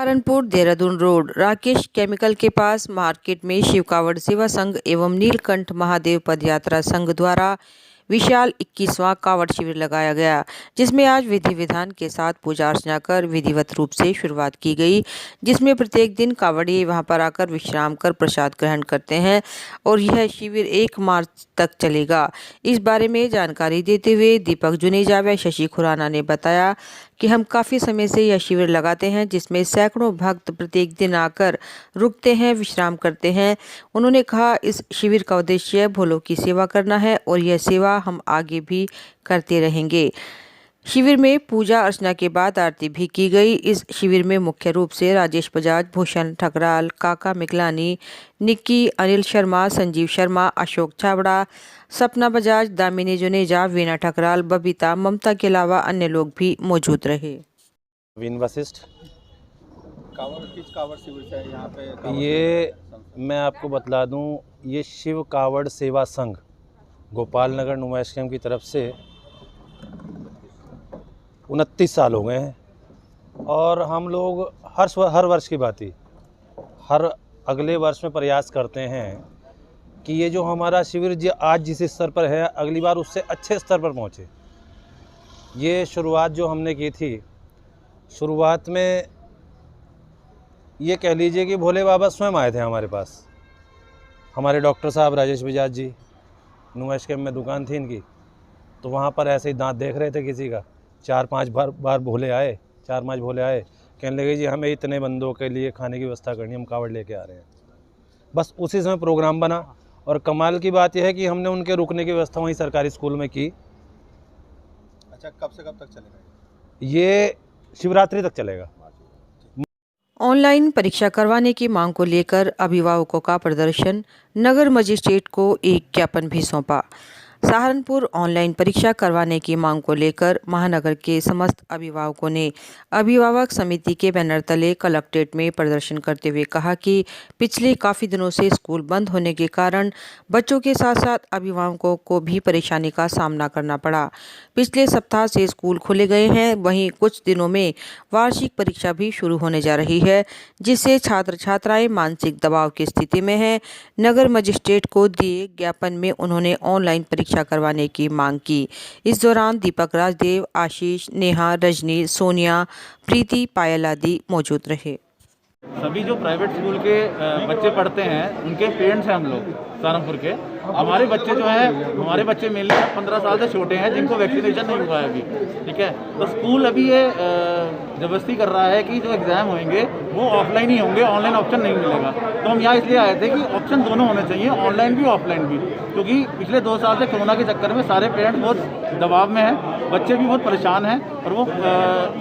Saharanpur Dehradun road Rakesh chemical के पास market में शिव कावड़ सेवा संघ एवं नीलकंठ महादेव पदयात्रा संघ द्वारा विशाल 21वां कावड़ शिविर लगाया गया, जिसमें आज विधि विधान के साथ पूजा अर्चना कर विधिवत रूप से शुरुआत की गई, जिसमें प्रत्येक दिन कावड़िए वहां पर आकर विश्राम कर प्रसाद ग्रहण करते हैं और यह शिविर 1 मार्च तक चलेगा। इस बारे में जानकारी देते हुए दीपक जुनेजा व शशि खुराना ने बताया कि हम काफ़ी समय से यह शिविर लगाते हैं, जिसमें सैकड़ों भक्त प्रत्येक दिन आकर रुकते हैं, विश्राम करते हैं। उन्होंने कहा, इस शिविर का उद्देश्य भोलों की सेवा करना है और यह सेवा हम आगे भी करते रहेंगे। शिविर में पूजा अर्चना के बाद आरती भी की गई। इस शिविर में मुख्य रूप से राजेश बजाज, भूषण ठकराल, काका मिगलानी, निक्की, अनिल शर्मा, संजीव शर्मा, अशोक छाबड़ा, सपना बजाज, दामिनी जुनेजा, वीना ठकराल, बबीता, ममता के अलावा अन्य लोग भी मौजूद रहे। विन वशिष्ठ किस कावड़ शिविर से यहाँ पे ये मैं आपको बतला दूं, ये शिव कावड़ सेवा संघ गोपाल नगर नुमाइश कैंप की तरफ से 29 साल हो गए हैं और हम लोग हर वर्ष की बात ही हर अगले वर्ष में प्रयास करते हैं कि ये जो हमारा शिविर जो आज जिस स्तर पर है अगली बार उससे अच्छे स्तर पर पहुँचे। ये शुरुआत जो हमने की थी, शुरुआत में ये कह लीजिए कि भोले बाबा स्वयं आए थे हमारे पास। हमारे डॉक्टर साहब राजेश बजाज जी, नुमाइश कैंप में दुकान थी इनकी, तो वहाँ पर ऐसे ही दांत देख रहे थे किसी का। 4-5 बार भोले आए, 4-5 भोले आए, कहने लगे जी हमें इतने बंदों के लिए खाने की व्यवस्था करनी, हम कावड़ लेके आ रहे हैं। बस उसी समय प्रोग्राम बना और कमाल की बात यह है कि हमने उनके रुकने की व्यवस्था वहीं सरकारी स्कूल में की। अच्छा, कब से कब तक चलेगा? ये शिवरात्रि तक चलेगा। ऑनलाइन परीक्षा करवाने की मांग को लेकर अभिभावकों का प्रदर्शन, नगर मजिस्ट्रेट को एक ज्ञापन भी सौंपा। सहारनपुर ऑनलाइन परीक्षा करवाने की मांग को लेकर महानगर के समस्त अभिभावकों ने अभिभावक समिति के बैनर तले कलेक्ट्रेट में प्रदर्शन करते हुए कहा कि पिछले काफ़ी दिनों से स्कूल बंद होने के कारण बच्चों के साथ साथ अभिभावकों को भी परेशानी का सामना करना पड़ा। पिछले सप्ताह से स्कूल खुले गए हैं, वहीं कुछ दिनों में वार्षिक परीक्षा भी शुरू होने जा रही है, जिससे छात्र छात्राएं मानसिक दबाव की स्थिति में हैं। नगर मजिस्ट्रेट को दिए ज्ञापन में उन्होंने ऑनलाइन परीक्षा करवाने की मांग की। इस दौरान दीपक राजदेव, आशीष, नेहा, रजनी, सोनिया, प्रीति, पायल आदि मौजूद रहे। सभी जो प्राइवेट स्कूल के बच्चे पढ़ते हैं उनके पेरेंट्स हैं हम लोग सहारनपुर के। हमारे बच्चे जो हैं, हमारे बच्चे मेनली 15 साल से छोटे हैं जिनको वैक्सीनेशन नहीं हुआ है अभी, ठीक है। तो स्कूल अभी ये जबरदस्ती कर रहा है कि जो एग्ज़ाम होंगे वो ऑफलाइन ही होंगे, ऑनलाइन ऑप्शन नहीं मिलेगा। तो हम यहाँ इसलिए आए थे कि ऑप्शन दोनों होने चाहिए, ऑनलाइन भी ऑफलाइन भी, क्योंकि पिछले 2 साल से कोरोना के चक्कर में सारे पेरेंट्स बहुत दबाव में हैं, बच्चे भी बहुत परेशान हैं और वो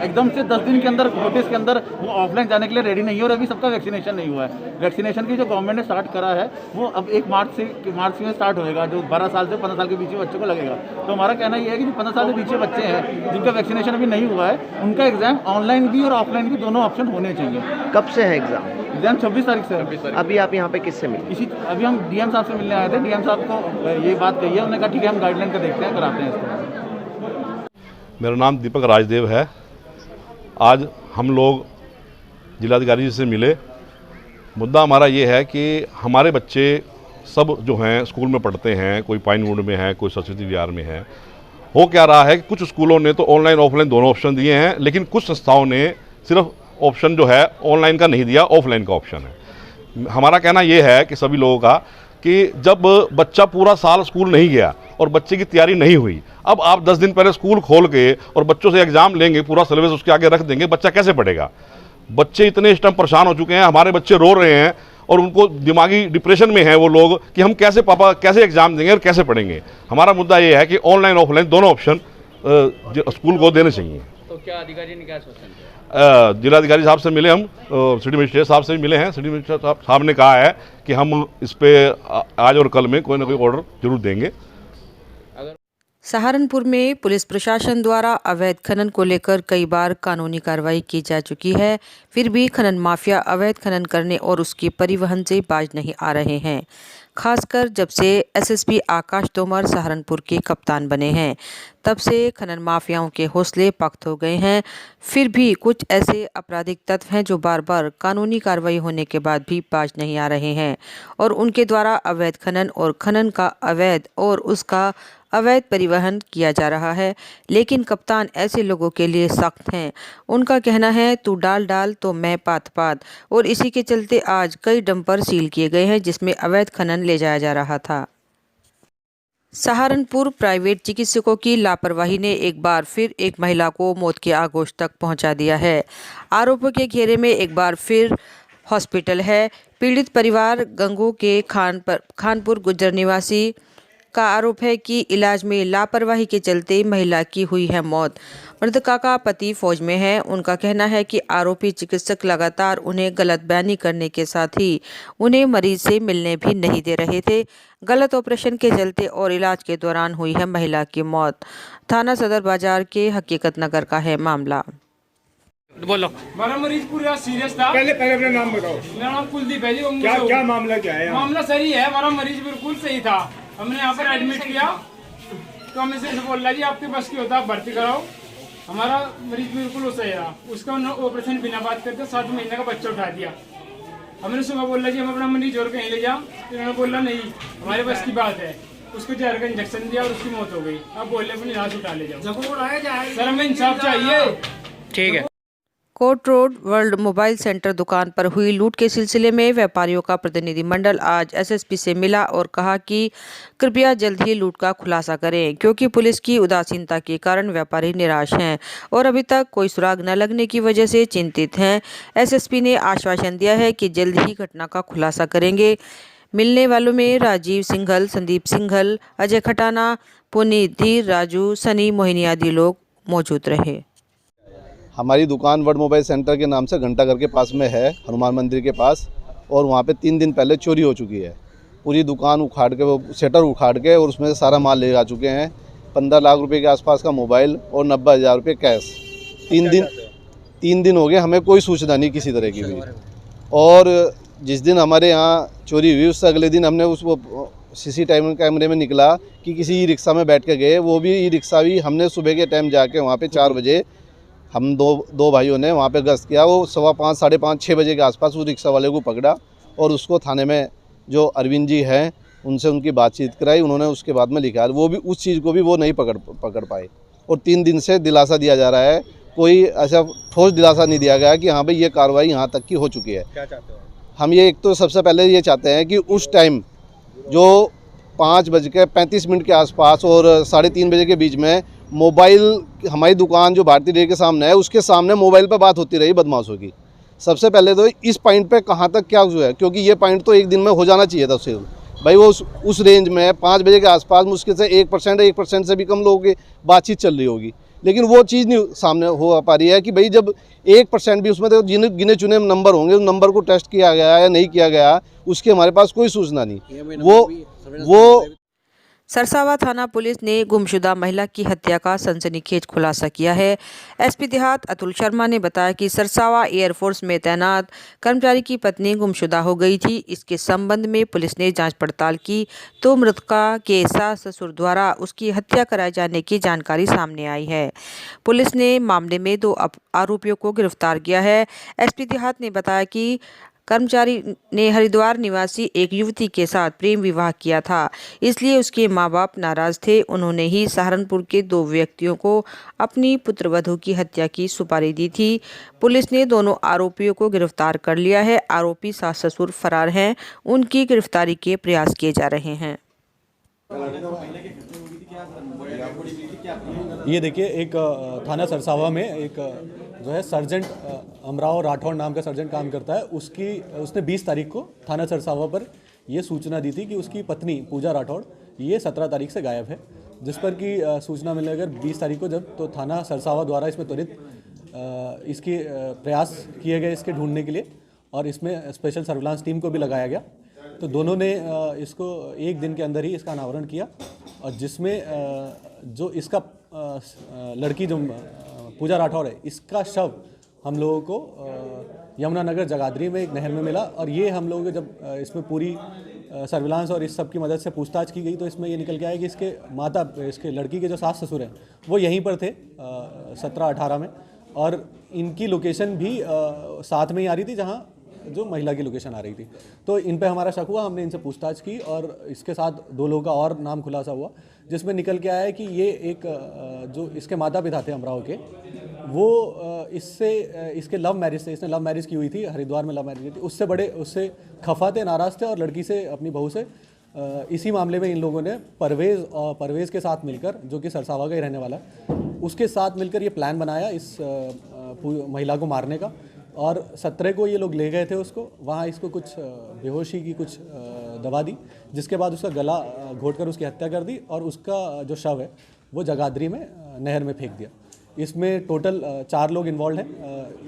एकदम से 10 दिन के अंदर, नोटिस के अंदर वो ऑफलाइन जाने के लिए रेडी नहीं है और अभी सबका वैक्सीनेशन नहीं हुआ है। वैक्सीनेशन की जो गवर्नमेंट ने स्टार्ट करा है वो अब 1 मार्च में स्टार्ट होएगा, जो 12 साल से 15 साल के बीच के बच्चों को लगेगा। तो हमारा कहना ये है कि जो 15 साल के पीछे बच्चे हैं जिनका वैक्सीनेशन अभी नहीं हुआ है, उनका एग्जाम ऑनलाइन भी और ऑफलाइन भी दोनों ऑप्शन होने चाहिए। कब से है एग्जाम? एग्जाम 26 तारीख से है। अभी आप यहाँ पे किससे मिले? अभी हम डीएम साहब से मिलने आए थे। डीएम साहब को ये बात कही है, उन्होंने कहा ठीक है हम गाइडलाइन का देखते हैं, कराते हैं इसको। मेरा नाम दीपक राजदेव है। आज हम लोग जिलाधिकारी जी से मिले। मुद्दा हमारा ये है कि हमारे बच्चे सब जो हैं स्कूल में पढ़ते हैं, कोई पाइनवुड में है, कोई सरस्वती विहार में है। हो क्या रहा है कि कुछ स्कूलों ने तो ऑनलाइन ऑफलाइन दोनों ऑप्शन दिए हैं, लेकिन कुछ संस्थाओं ने सिर्फ ऑप्शन जो है ऑनलाइन का नहीं दिया, ऑफलाइन का ऑप्शन है। हमारा कहना ये है कि सभी लोगों का कि जब बच्चा पूरा साल स्कूल नहीं गया और बच्चे की तैयारी नहीं हुई, अब आप 10 दिन पहले स्कूल खोल के और बच्चों से एग्जाम लेंगे, पूरा सिलेबस उसके आगे रख देंगे, बच्चा कैसे पढ़ेगा? बच्चे इतने इस टाइम परेशान हो चुके हैं, हमारे बच्चे रो रहे हैं और उनको दिमागी डिप्रेशन में हैं वो लोग कि हम कैसे कैसे एग्जाम देंगे और कैसे पढ़ेंगे। हमारा मुद्दा ये है कि ऑनलाइन ऑफलाइन दोनों ऑप्शन स्कूल को देने चाहिए। तो क्या अधिकारी ने क्या सोचा? जिलाधिकारी साहब से मिले, हम सिटी मजिस्ट्रेट साहब से भी मिले हैं। सिटी मजिस्ट्रेट साहब ने कहा है कि हम इस पे आज और कल में कोई ना कोई ऑर्डर जरूर देंगे। सहारनपुर में पुलिस प्रशासन द्वारा अवैध खनन को लेकर कई बार कानूनी कार्रवाई की जा चुकी है, फिर भी खनन माफिया अवैध खनन करने और उसके परिवहन से बाज नहीं आ रहे हैं। खासकर जब से एसएसपी आकाश तोमर सहारनपुर के कप्तान बने हैं, तब से खनन माफियाओं के हौसले पख्त हो गए हैं। फिर भी कुछ ऐसे आपराधिक तत्व हैं जो बार बार कानूनी कार्रवाई होने के बाद भी बाज नहीं आ रहे हैं और उनके द्वारा अवैध खनन और खनन का अवैध और उसका अवैध परिवहन किया जा रहा है। लेकिन कप्तान ऐसे लोगों के लिए सख्त हैं। उनका कहना है तू डाल डाल तो मैं पात पात, और इसी के चलते आज कई डंपर सील किए गए हैं जिसमें अवैध खनन ले जाया जा रहा था। सहारनपुर प्राइवेट चिकित्सकों की लापरवाही ने एक बार फिर एक महिला को मौत के आगोश तक पहुंचा दिया है। आरोपों के घेरे में एक बार फिर हॉस्पिटल है। पीड़ित परिवार गंगो के खानपुर गुज्जर निवासी का आरोप है कि इलाज में लापरवाही के चलते महिला की हुई है मौत। मृतका का पति फौज में है। उनका कहना है कि आरोपी चिकित्सक लगातार उन्हें गलत बयानी करने के साथ ही उन्हें मरीज से मिलने भी नहीं दे रहे थे। गलत ऑपरेशन के चलते और इलाज के दौरान हुई है महिला की मौत। थाना सदर बाजार के हकीकत नगर का है मामला। बोलो। हमारा मरीज पूरा सीरियस था। पहले अपना नाम बताओ। मेरा नाम कुलदीप है जी। क्या मामला क्या है? मामला सही है, हमारा मरीज बिल्कुल सही था। हमने यहाँ पर एडमिट किया तो हमें से बोल रहा जी आपके पास की होता आप भर्ती कराओ। हमारा मरीज बिल्कुल सही रहा। उसका ऑपरेशन बिना बात करके 7 महीने का बच्चा उठा दिया। हमने सुबह बोला जी हम अपना मरीज और कहीं ले जाओ, तो उन्होंने बोला नहीं हमारे पास की बात है। उसको जहर का इंजेक्शन दिया और उसकी मौत हो गई। अब बोले अपनी लाश उठा ले जाओ। सर हमें इंसाफ चाहिए। ठीक है। Court road world mobile centre दुकान पर हुई लूट के सिलसिले में व्यापारियों का प्रतिनिधिमंडल आज एसएसपी से मिला और कहा कि कृपया जल्द ही लूट का खुलासा करें, क्योंकि पुलिस की उदासीनता के कारण व्यापारी निराश हैं और अभी तक कोई सुराग न लगने की वजह से चिंतित हैं। एसएसपी ने आश्वासन दिया है कि जल्द ही घटना का खुलासा करेंगे। मिलने वालों में राजीव सिंघल, संदीप सिंघल, अजय खटाना, पुनीत, धीर, राजू, सनी, मोहिनी आदि लोग मौजूद रहे। हमारी दुकान वर्ल्ड मोबाइल सेंटर के नाम से घंटाघर के पास में है, हनुमान मंदिर के पास, और वहाँ पे 3 दिन पहले चोरी हो चुकी है। पूरी दुकान उखाड़ के, वो शटर उखाड़ के और उसमें से सारा माल ले जा चुके हैं। 15 लाख रुपए के आसपास का मोबाइल और 90,000 रुपये कैश। 3 दिन हो गए, हमें कोई सूचना नहीं किसी तरह की भी। और जिस दिन हमारे यहाँ चोरी हुई उससे अगले दिन हमने उसको सीसीटीवी कैमरे में निकला कि किसी ई रिक्शा में बैठ के गए। वो भी ई रिक्शा भी हमने सुबह के टाइम जाके वहाँ पे 4 बजे हम दो भाइयों ने वहाँ पे गश्त किया। वो 5:15, 5:30, 6 बजे के आसपास उस रिक्शा वाले को पकड़ा और उसको थाने में जो अरविंद जी हैं उनसे उनकी बातचीत कराई। उन्होंने उसके बाद में लिखा, वो भी उस चीज़ को भी वो नहीं पकड़ पाए। और 3 दिन से दिलासा दिया जा रहा है, कोई ऐसा ठोस दिलासा नहीं दिया गया कि हाँ भाई ये कार्रवाई यहाँ तक की हो चुकी है। क्या चाहते हो? हम ये एक तो सबसे पहले ये चाहते हैं कि उस टाइम जो 5:35 के आसपास और 3:30 बजे के बीच में मोबाइल, हमारी दुकान जो भारतीय डेयरी के सामने है उसके सामने मोबाइल पर बात होती रही बदमाशों की। सबसे पहले तो इस पॉइंट पे कहाँ तक क्या हुआ है, क्योंकि ये पॉइंट तो एक दिन में हो जाना चाहिए था उससे भाई। वो उस रेंज में 5 बजे के आसपास मुश्किल से 1% से भी कम लोगों की बातचीत चल रही होगी, लेकिन वो चीज़ नहीं सामने हो पा रही है कि भाई जब 1% भी, उसमें तो गिने चुने नंबर होंगे, उन नंबर को टेस्ट किया गया या नहीं किया गया उसकी हमारे पास कोई सूचना नहीं। वो सरसावा थाना पुलिस ने गुमशुदा महिला की हत्या का सनसनीखेज खुलासा किया है। एसपी देहात अतुल शर्मा ने बताया कि सरसावा एयरफोर्स में तैनात कर्मचारी की पत्नी गुमशुदा हो गई थी। इसके संबंध में पुलिस ने जांच पड़ताल की तो मृतका के सास ससुर द्वारा उसकी हत्या कराए जाने की जानकारी सामने आई है। पुलिस ने मामले में 2 आरोपियों को गिरफ्तार किया है। एसपी देहात ने बताया कि कर्मचारी ने हरिद्वार निवासी एक युवती के साथ प्रेम विवाह किया था, इसलिए उसके मां बाप नाराज थे। उन्होंने ही सहारनपुर के 2 व्यक्तियों को अपनी पुत्रवधू की हत्या की सुपारी दी थी। पुलिस ने दोनों आरोपियों को गिरफ्तार कर लिया है। आरोपी सास ससुर फरार हैं, उनकी गिरफ्तारी के प्रयास किए जा रहे हैं। ये देखिए, एक थाना सरसावा में एक जो है सर्जेंट अमराव राठौड़ नाम का सर्जेंट काम करता है। उसने 20 तारीख को थाना सरसावा पर यह सूचना दी थी कि उसकी पत्नी पूजा राठौड़ ये 17 तारीख से गायब है, जिस पर कि सूचना मिलने अगर 20 तारीख को जब तो थाना सरसावा द्वारा इसमें त्वरित इसके प्रयास किए गए इसके ढूंढने के लिए, और इसमें स्पेशल सर्विलांस टीम को भी लगाया गया। तो दोनों ने इसको 1 दिन के अंदर ही इसका अनावरण किया, और जिसमें जो इसका लड़की जो पूजा राठौड़ है, इसका शव हम लोगों को यमुनानगर जगाधरी में एक नहर में मिला। और ये हम लोगों को जब इसमें पूरी सर्विलांस और इस सब की मदद से पूछताछ की गई तो इसमें ये निकल के आया कि इसके लड़की के जो सास ससुर हैं वो यहीं पर थे 17-18 में, और इनकी लोकेशन भी साथ में ही आ रही थी जहाँ जो महिला की लोकेशन आ रही थी। तो इन पे हमारा शक हुआ, हमने इनसे पूछताछ की और इसके साथ 2 लोगों का और नाम खुलासा हुआ, जिसमें निकल के आया कि ये एक जो इसके माता पिता थे अमराव के, वो इसके लव मैरिज थे, इसने लव मैरिज की हुई थी, हरिद्वार में लव मैरिज की थी, उससे खफा थे, नाराज़ थे, और लड़की से, अपनी बहू से इसी मामले में इन लोगों ने परवेज़ के साथ मिलकर, जो कि सरसावा का ही रहने वाला है, उसके साथ मिलकर ये प्लान बनाया इस महिला को मारने का। और 17 को ये लोग ले गए थे उसको, वहाँ इसको कुछ बेहोशी की कुछ दवा दी, जिसके बाद उसका गला घोंटकर उसकी हत्या कर दी और उसका जो शव है वो जगाधरी में नहर में फेंक दिया। इसमें टोटल 4 लोग इन्वॉल्व हैं,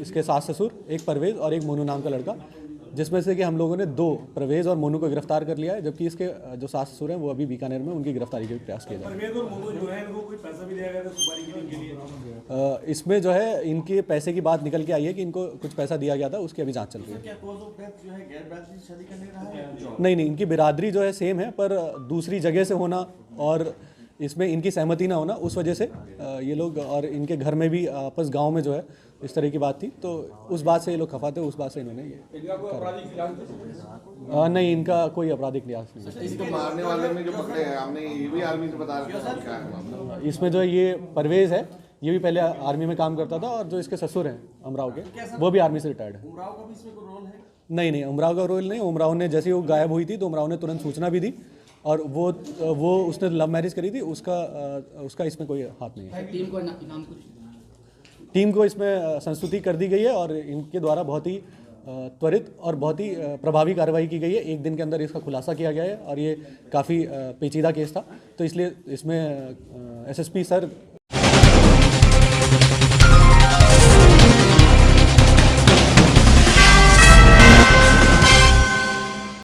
इसके सास ससुर, एक परवेज़ और एक मोनू नाम का लड़का, जिसमें से कि हम लोगों ने 2 परवेज़ और मोनू को गिरफ्तार कर लिया है, जबकि इसके जो सास ससुर हैं वो अभी बीकानेर में उनकी गिरफ्तारी के भी प्रयास किए जा रहे हैं। इसमें जो है इनके पैसे की बात निकल के आई है कि इनको कुछ पैसा दिया गया था, उसकी अभी जांच चल रही है। नहीं, इनकी बिरादरी जो है सेम है, पर दूसरी जगह से होना और इसमें इनकी सहमति ना होना, उस वजह से ये लोग, और इनके घर में भी आपस गांव में जो है इस तरह की बात थी, तो उस बात से ये लोग खफा थे, उस बात से इन्होंने ये नहीं, इनका कोई आपराधिक लिहाज नहीं। इसको मारने वाले में जो पकड़े हैं, हमने ये भी आर्मी से बता रखा है, क्या है इसमें जो ये परवेज़ है, ये भी पहले आर्मी में काम करता था, और जो इसके ससुर हैं अमराव के, वो भी आर्मी से रिटायर्ड है। उमराव का भी इसमें कोई रोल है? नहीं, उमराव का रोल नहीं। उमराव ने जैसे ही वो गायब हुई थी तो उमराव ने तुरंत सूचना भी दी, और वो उसने लव मैरिज करी थी, उसका इसमें कोई हाथ नहीं है। टीम को इसमें संस्तुति कर दी गई है, और इनके द्वारा बहुत ही त्वरित और बहुत ही प्रभावी कार्रवाई की गई है। 1 दिन के अंदर इसका खुलासा किया गया है, और ये काफ़ी पेचीदा केस था, तो इसलिए इसमें एसएसपी सर